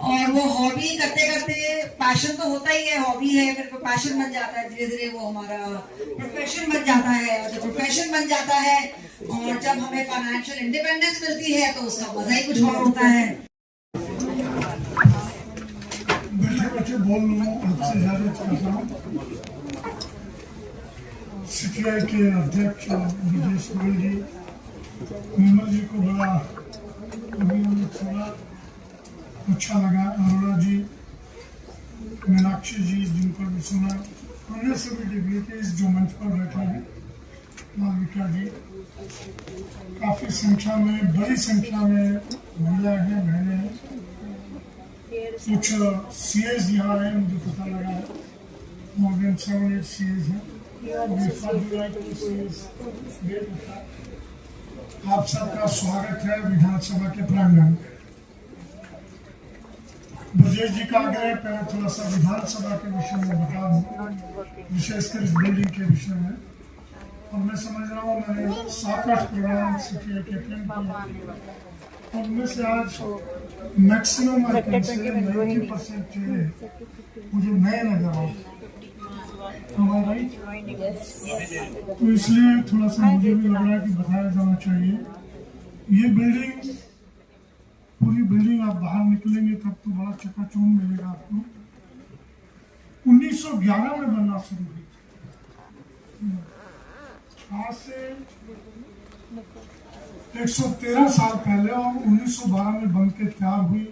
और वो हॉबी करते करते पैशन तो होता ही है, हॉबी है, फिर पैशन बन जाता है, धीरे धीरे वो हमारा प्रोफेशन बन जाता है। और जब प्रोफेशन बन जाता है और जब हमें फाइनेंशियल इंडिपेंडेंस मिलती है तो उसका मजा ही कुछ और होता है। बच्चे बोल लूँ आपसे ज्यादा चाहता हूँ। सीटीआई के अध्यक्ष ब्रजेश गोयल जी, निर्मल जी को बड़ा अभी थोड़ा अच्छा लगा, अरोड़ा जी, मीनाक्षी जी जिनको भी सुना, अन्य सभी डिग्निटीज जो मंच पर बैठे हैं, मालविका जी, काफी संख्या में, बड़ी संख्या में महिला हैं, बहनें हैं। कुछ सीएस यहाँ आए, मुझे पता लगा है, more than 7-8 सीएस हैं। आप सबका स्वागत है विधानसभा के प्रांगण में। ब्रजेश जी का आग्रह, पहले थोड़ा सा विधानसभा के विषय में बता दूं, विशेषकर इस बिल्डिंग के विषय में। और मैं समझ रहा हूँ मैंने 7-8 प्रोग्राम सीटीआई के अटेंड किए, उनमें से आज मैक्सिमम 90% चेहरे मुझे नए नजर आए। तो इसलिए थोड़ा सा मुझे भी लग रहा है कि बताया जाना चाहिए। ये बिल्डिंग, पूरी बिल्डिंग आप बाहर निकलेंगे तब तो बड़ा चकाचौंध मिलेगा आपको। 1911 में बनना शुरू हुई, आज से 113 साल पहले, और 1912 में बन के तैयार हुई।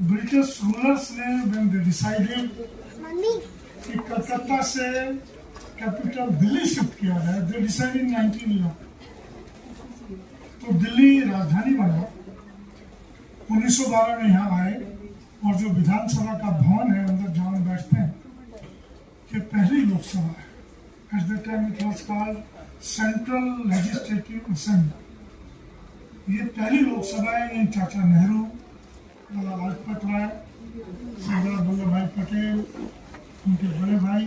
ब्रिटिश रूलर्स ने व्हेन दे डिसाइडेड कि कलकत्ता से कैपिटल दिल्ली शिफ्ट किया जाए, दे डिसाइडेड 1911, तो दिल्ली राजधानी बना। 1912 में यहाँ आए और जो विधानसभा का भवन है, अंदर जहाँ बैठते हैं, ये पहली लोकसभा है। At the time it was called central legislative assembly. ये पहली लोकसभा है। इन चाचा नेहरू, लाला लाजपत राय, सरदार वल्लभ भाई पटेल, उनके बड़े भाई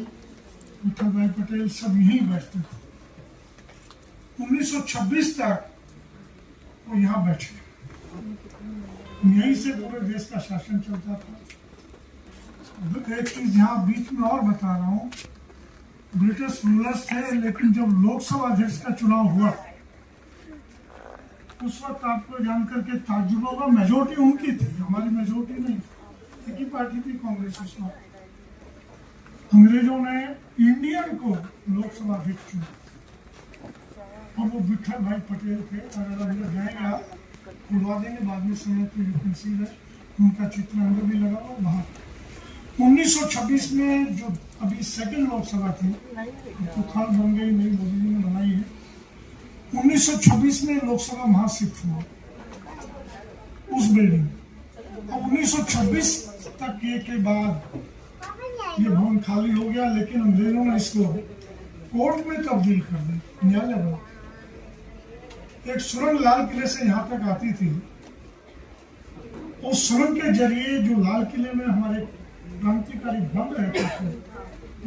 विठल भाई पटेल सब यहीं बैठते थे। 1926 तक वो यहाँ बैठे, यहीं से पूरे देश का शासन चलता था। एक चीज यहाँ बीच में और बता रहा हूँ, ब्रिटिश रूलर्स थे, लेकिन जब लोकसभा अध्यक्ष का चुनाव हुआ उस वक्त आपको जानकर के ताज्जुब होगा, मेजोरिटी उनकी थी, हमारी मेजोरिटी नहीं, एक ही पार्टी थी, कांग्रेस। उस वक्त अंग्रेजों ने इंडियन को लोकसभा अध्यक्ष चुना और वो विठल भाई पटेल थे। अगर अंदर जाएंगे आप, खुलवा देंगे बाद में समय तो यू कैन सी दैट, उनका चित्र अंदर भी लगा हुआ बाहर। 1926 में जो अभी सेकंड लोकसभा थी, तो थर्ड बन गई, नई मोदी जी ने बनाई है। 1926 में लोकसभा वहां शिफ्ट हुआ उस बिल्डिंग में। अब 1926 तक के बाद ये भवन खाली हो गया, लेकिन अंग्रेजों ने इसको कोर्ट में तब्दील कर दिया, न्यायालय बना। एक सुरंग लाल किले से यहाँ तक आती थी, उस सुरंग के जरिए जो लाल किले में हमारे क्रांतिकारी बम रहते थे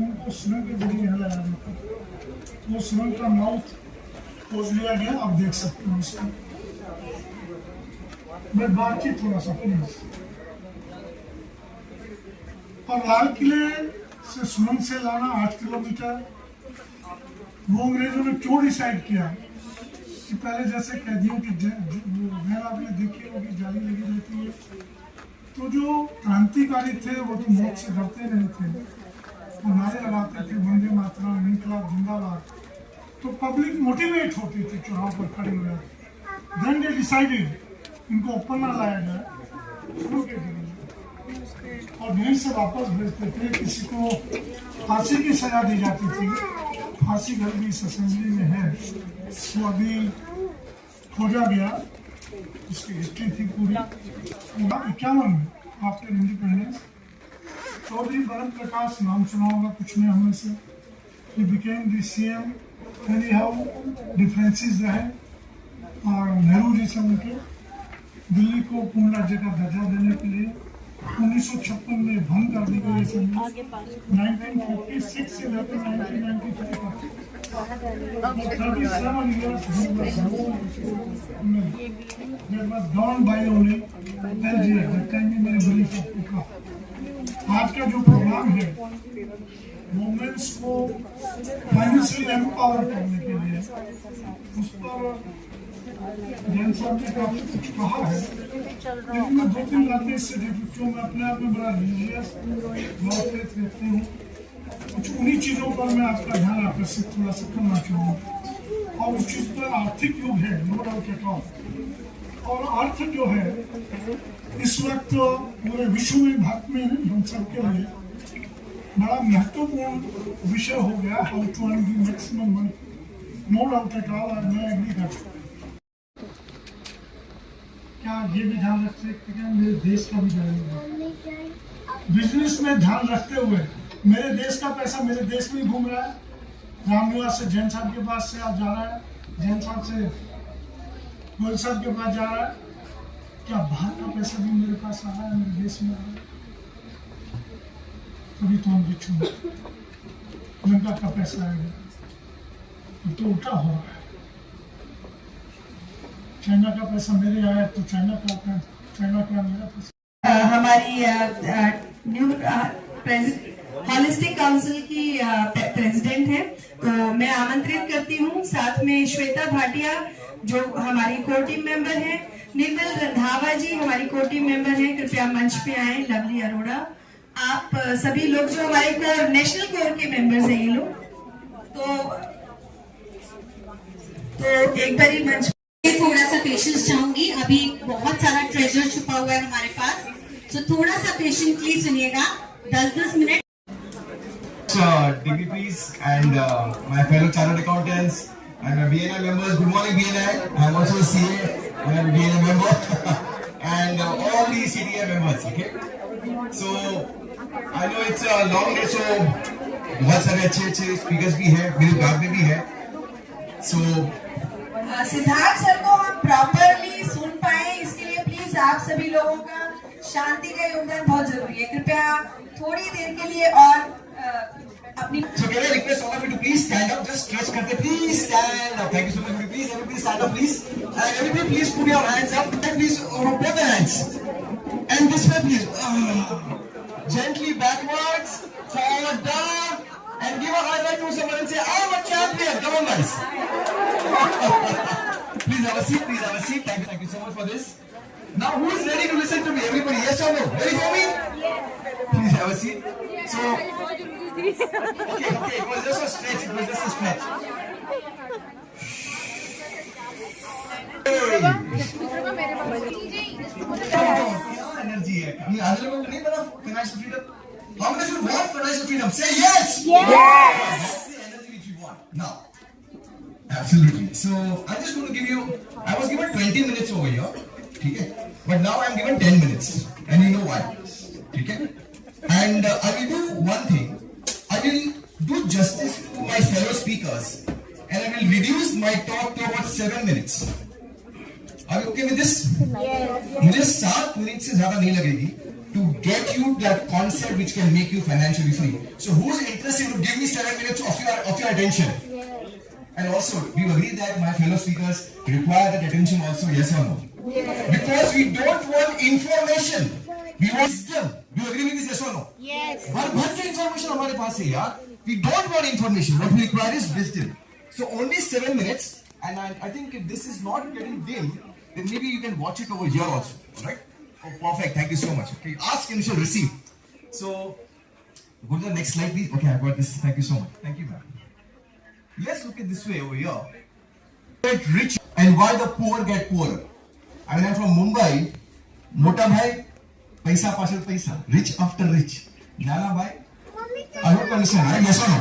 उनको सुरंग के जरिए हिलाया जाता था। वो सुरंग का माउथ खोज लिया गया, आप देख सकते हैं उसको। मैं बातचीत थोड़ा सा प्लीज। और लाल किले से सुरंग से लाना 8 किलोमीटर। वो अंग्रेजों ने क्यों डिसाइड किया कि पहले जैसे कैदियों की वैन आपने देखी होगी, जाली लगी रहती है, तो जो क्रांतिकारी थे वो तो मौत से डरते नहीं थे, वो नारे लगाते थे वंदे मातरम, इनकलाब जिंदाबाद। तो पब्लिक मोटिवेट होती थी चौराहों पर खड़ी हुए। देन दे डिसाइडेड इनको ऊपर ना लाया जाए, शुरू के जरिए, और वहीं से वापस भेजते थे। किसी को फांसी की सजा दी जाती थी, फांसी घर भी इस असेंबली में है, वो अभी खोजा गया, उसकी हिस्ट्री थी पूरी। 51 में आफ्टर इंडिपेंडेंस चौधरी बरम प्रकाश, नाम सुना होगा कुछ ने हमें से, he became the CM। Any how differences रहे और नेहरू जी से उनके दिल्ली को पूर्ण राज्य का दर्जा देने के लिए 1956 में भंग कर दी गई असेंबली। 1956 से लेकर 1993 तक 37 years that was done by only LGF, that time में मैंने बड़ी आपको कहा। आज का जो प्रोग्राम है वुमेन्स को फाइनेंशियली एम्पावर करने के लिए, उस पर जैन साहब ने काफी कुछ कहा है, लेकिन मैं 2-3 बातें इससे जो मैं अपने आप में बड़ा रिलीजियस बहुत रखती हूँ, कुछ उन्हीं चीज़ों पर मैं आपका ध्यान आकर्षित थोड़ा सा करना चाहूँगा। और उस चीज़ पर आर्थिक युग है, नो डाउट एट ऑल। और अर्थ जो है इस वक्त पूरे विश्व में, भारत में नहीं, हम सबके लिए बड़ा महत्वपूर्ण विषय हो गया, how to earn the maximum money, no doubt at all. और मैं एग्री करता हूँ। क्या ये भी ध्यान रख सकते हैं मेरे देश का भी ध्यान, बिजनेस में ध्यान रखते हुए मेरे देश का पैसा मेरे देश में घूम रहा है। रामनिवास से जैन साहब के पास से आज जा रहा है, जैन साहब से गोयल साहब के पास जा रहा है। क्या बाहर का पैसा भी मेरे पास आ रहा है, मेरे देश में आ रहा है? कभी तो हम रिच होंगे, लंका का पैसा आएगा तो उल्टा हो रहा है। चाइना का पैसा मेरे आया तो चाइना का मेरा पैसा। हमारी न्यू हॉलिस्टिक काउंसिल की प्रेसिडेंट है, तो मैं आमंत्रित करती हूँ। साथ में श्वेता भाटिया जो हमारी कोर टीम मेंबर है, निर्मल रंधावा जी हमारी कोर टीम मेंबर है, कृपया मंच पे आए। लवली अरोड़ा, आप सभी लोग जो हमारे कोर, नेशनल कोर के मेंबर्स हैं ये लोग, तो एक बार मंच। थोड़ा सा पेशेंस चाहूंगी, अभी बहुत सारा ट्रेजर छुपा हुआ है हमारे पास, तो थोड़ा सा पेशेंटली सुनिएगा, 10-10 minute. DPPs and my fellow chartered accountants and my BNI members, good morning BNI, I'm also a CA and I'm a BNI member and all the CDI members, okay? So I know it's a long day, so बहुत सारे अच्छे speakers भी हैं, मेरे bag में भी है। So Siddharth sir को हम प्रॉपरली सुन पाए, इसके लिए प्लीज आप सभी लोगों का शांति का योगदान बहुत जरूरी है। कृपया थोड़ी देर के लिए और अपनी So can I request all of you to please stand up, just stretch करते, please stand up. Thank you so much. Please everybody stand up, please. And everybody please put your hands up. And please both the hands. And this way please. Gently backwards, forward down, and give a high five to someone and say, I'm a champion. Come on guys. Please have a seat. Please have a seat. Thank you so much for this. Now who is ready to listen to me? Everybody, yes or no? Ready for me? Yes. Please have a seat. So, okay, it was just a stretch. Energy है. ये आज लोगों को नहीं पता financial freedom. How many of you want financial freedom? Say yes. Yes. That's the energy which you want. Now, absolutely. So I'm just going to give you. I was given 20 minutes over here. ठीक है? But now I'm given 10 minutes, and you know why? ठीक है? And I will do one thing. I will do justice to my fellow speakers, and I will reduce my talk to about 7 minutes. Are you okay with this? Yes. मुझे 7 minute से ज्यादा नहीं लगेगी, to get you that concept which can make you financially free. So who's interested to give me 7 minutes of your attention? And also, do you agree that my fellow speakers require that attention also, yes or no? Because we don't want information, we want wisdom. Do you agree with this, yes or no? Yes. भर के information हमारे पास है यार. We don't want information. What we require is wisdom. So only 7 minutes, and I think if this is not getting dim, then maybe you can watch it over here also. Alright? Oh, perfect. Thank you so much. Okay, ask and you shall receive. So, go to the next slide, please. Okay, I got this. Thank you so much. Thank you, ma'am. Let's look at this way over here. Get rich and why the poor get poorer. I mean, I'm from Mumbai. Mota bhai, paisa paisa paisa. Rich after rich. Nana bhai. I hope you understand, right? Yes or no?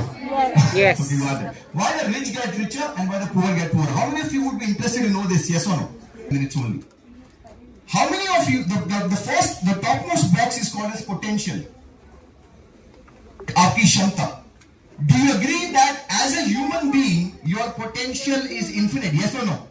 Yes. Okay, got it. Why the rich get richer and why the poor get poorer? How many of you would be interested to know this? Yes or no? Minutes only. How many of you, the topmost box is called as potential. आपकी क्षमता. Do you agree that as a human being, your potential is infinite? Yes or no?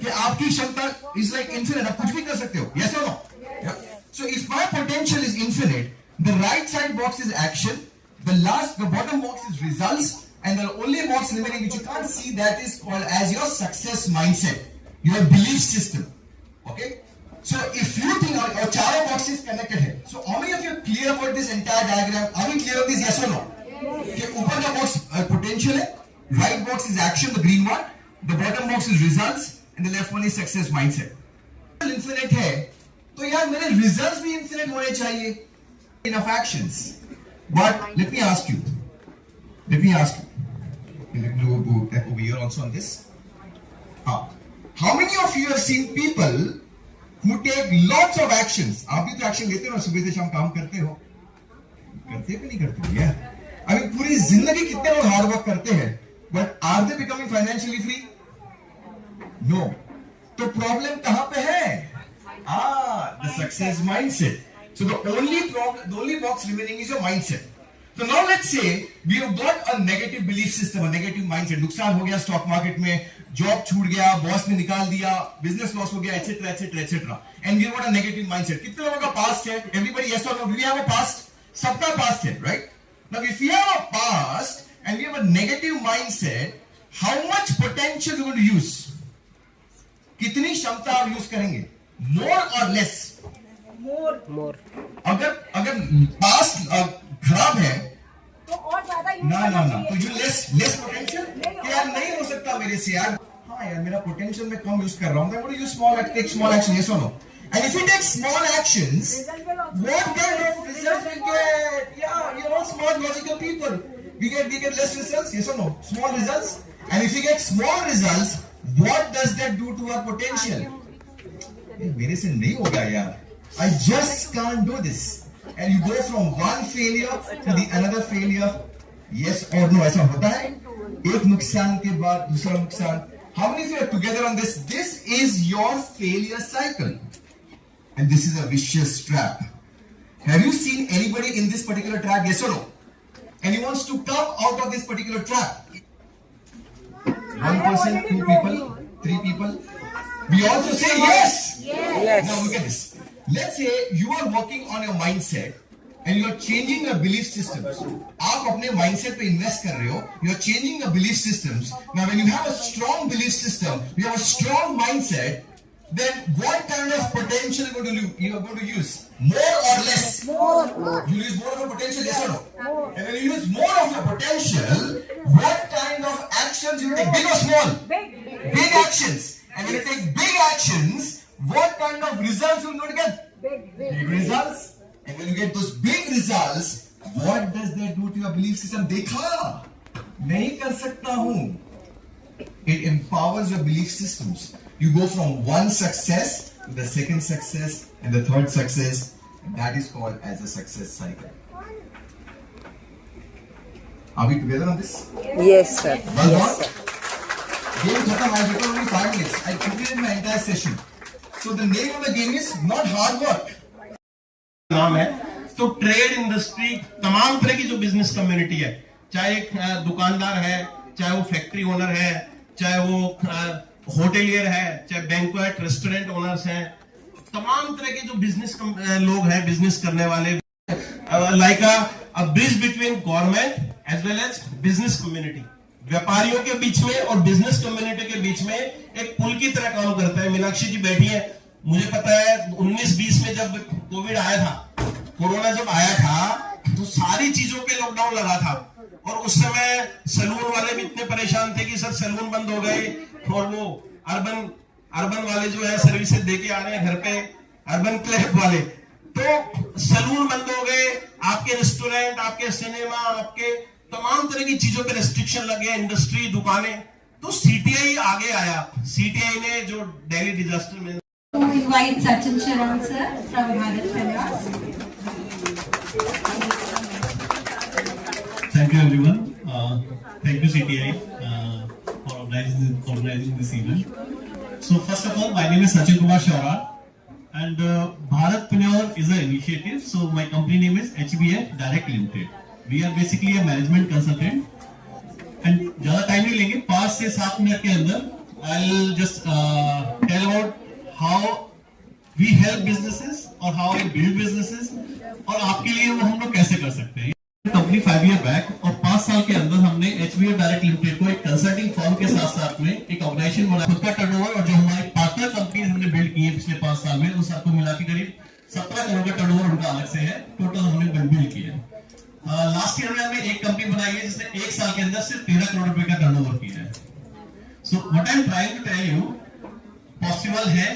कि आपकी क्षमता is like infinite. आप कुछ भी कर सकते हो. Yes or no? Yeah. So if my potential is infinite, the right side box is action, the bottom box is results, and the only box remaining which you can't see, that is called as your success mindset, your belief system. Okay? So if you think our चारों boxes connected है, so how many of you are clear about this entire diagram? Are we clear on this? Yes or no? कि ऊपर का box potential है, right box is action, the green one, the bottom box is results, and the left one is success mindset. Infinite है, तो यार मेरे results भी infinite होने चाहिए. Enough actions. But let me ask you. Let me go over here also on this. How many of you have seen people who take lots of actions? आप भी तो action लेते हो ना, सुबह से शाम काम करते हो, करते भी नहीं करते हो यार. I mean पूरी जिंदगी कितने लोग हार्ड वर्क करते हैं, but are they becoming financially free? No. तो प्रॉब्लम कहां पे है? The success mindset. So the only box remaining is your mindset. So now let's say we have got a negative belief system, a negative mindset. नुकसान हो गया stock market में, job छूट गया, बॉस ने निकाल दिया, बिजनेस लॉस हो गया, etc., etc., etc. And we have got a negative mindset. कितने लोगों का पास्ट है? Everybody yes or no? Do we have a past? सबका पास्ट है, right? Now if we have a past and we have a negative mindset, how much potential we going to use? कितनी क्षमता आप use करेंगे? More or less? More. अगर past खराब है तो और ज्यादा ना तो यू लेस पोटेंशियल कि यार नहीं हो सकता मेरे से यार. हाँ यार मेरा पोटेंशियल मैं कम यूज कर रहा हूँ. I'm going to use take small action. Yes or no? And if you take small actions, what kind of results we get? Yeah, you're all smart, logical people. We get less results. Yes or no? Small results. And if you get small results, what does that do to our potential? मेरे से नहीं होगा यार. I just can't do this. And you go from one failure to the another failure. Yes or no? ऐसा होता है. एक नुकसान के बाद दूसरा नुकसान. How many of you are together on this? This is your failure cycle. And this is a vicious trap. Have you seen anybody in this particular trap? Yes or no? And he wants to come out of this particular trap. One person, two people, three people. We also say yes. Yes. Now look at this. Let's say you are working on your mindset and you are changing your belief systems. आप अपने mindset पे invest कर रहे हो. You are changing your belief systems. Now when you have a strong belief system, you have a strong mindset, then what kind of potential you are going to use? More or less? More. You use more of your potential, yes or no? More. And when you use more of your potential, what kind of actions you take? Big or small? Big actions. And when you take big actions, what kind of results you going to get? Big results. And when you get those big results, what does that do to your belief system? देखा नहीं कर सकता हूँ. It empowers your belief systems. You go from one success to the second success and the third success, and that is called as a success cycle. Are we together on this? Yes, sir. Well done. Game khatam. I have only 5 minutes. I completed my entire session. So the name of the game is not hard work. नाम है. तो trade industry, तमाम तरह की जो business community है, चाहे एक दुकानदार है, चाहे वो फैक्ट्री ओनर है, चाहे वो होटेलियर है, चाहे बैंक्वेट रेस्टोरेंट ओनर्स हैं, तमाम तरह के जो बिजनेस लोग हैं, बिजनेस करने वाले, like a bridge between government as well as business community, व्यापारियों के बीच में और बिजनेस कम्युनिटी के बीच में एक पुल की तरह काम करता है। मीनाक्षी जी बैठी है, मुझे पता है 19-20 में जब कोविड आया था, कोरोना जब आया था, तो सारी चीजों पे लॉकडाउन लगा था और उस समय सैलून वाले भी इतने परेशान थे कि सर सैलून बंद हो गए, और वो अर्बन वाले जो है सर्विसेज देके आ रहे हैं घर पे, अर्बन क्लब वाले, तो सैलून बंद हो गए, आपके रेस्टोरेंट, आपके सिनेमा, आपके तमाम तरह की चीजों पे रेस्ट्रिक्शन लगे, इंडस्ट्री, दुकानें, तो सीटीआई आगे आया। सीटीआई ने जो दिल्ली डिजास्टर में invite Sachin Sharan sir from Bharat Finance. Thank you everyone. Thank you CTI for organizing this event. So first of all, my name is Sachin Kumar Sharan and Bharatpreneur is an initiative. So my company name is HBF Direct Limited. We are basically a management consultant and ज़्यादा time नहीं लेंगे, 5 से 7 minute के अंदर I'll just tell about how we help businesses और how we build businesses और आपके लिए वो हम लोग कैसे कर सकते हैं। कंपनी 5 year बैक और 5 साल के अंदर हमने HBF डायरेक्ट लिमिटेड को एक कंसल्टिंग फर्म के साथ साथ में एक ऑर्गेनाइजेशन बनाया। खुद का टर्नओवर और जो हमारी पार्टनर कंपनी हमने बिल्ड की है पिछले 5 साल में, उस सबको मिला के करीब 17 करोड़ का टर्नओवर उनका अलग से है, टोटल हमने बिल्ड किया है। लास्ट ईयर में हमने एक कंपनी बनाई है जिसने 1 साल के अंदर सिर्फ 13 करोड़ रुपए का टर्नओवर किया है। So what I am trying to tell you, possible है।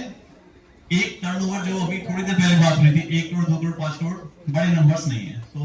एक टर्नओवर जो अभी थोड़ी देर पहले बात हुई थी, 1 करोड़, 2 करोड़, 5 करोड़, बड़े नंबर्स नहीं है। तो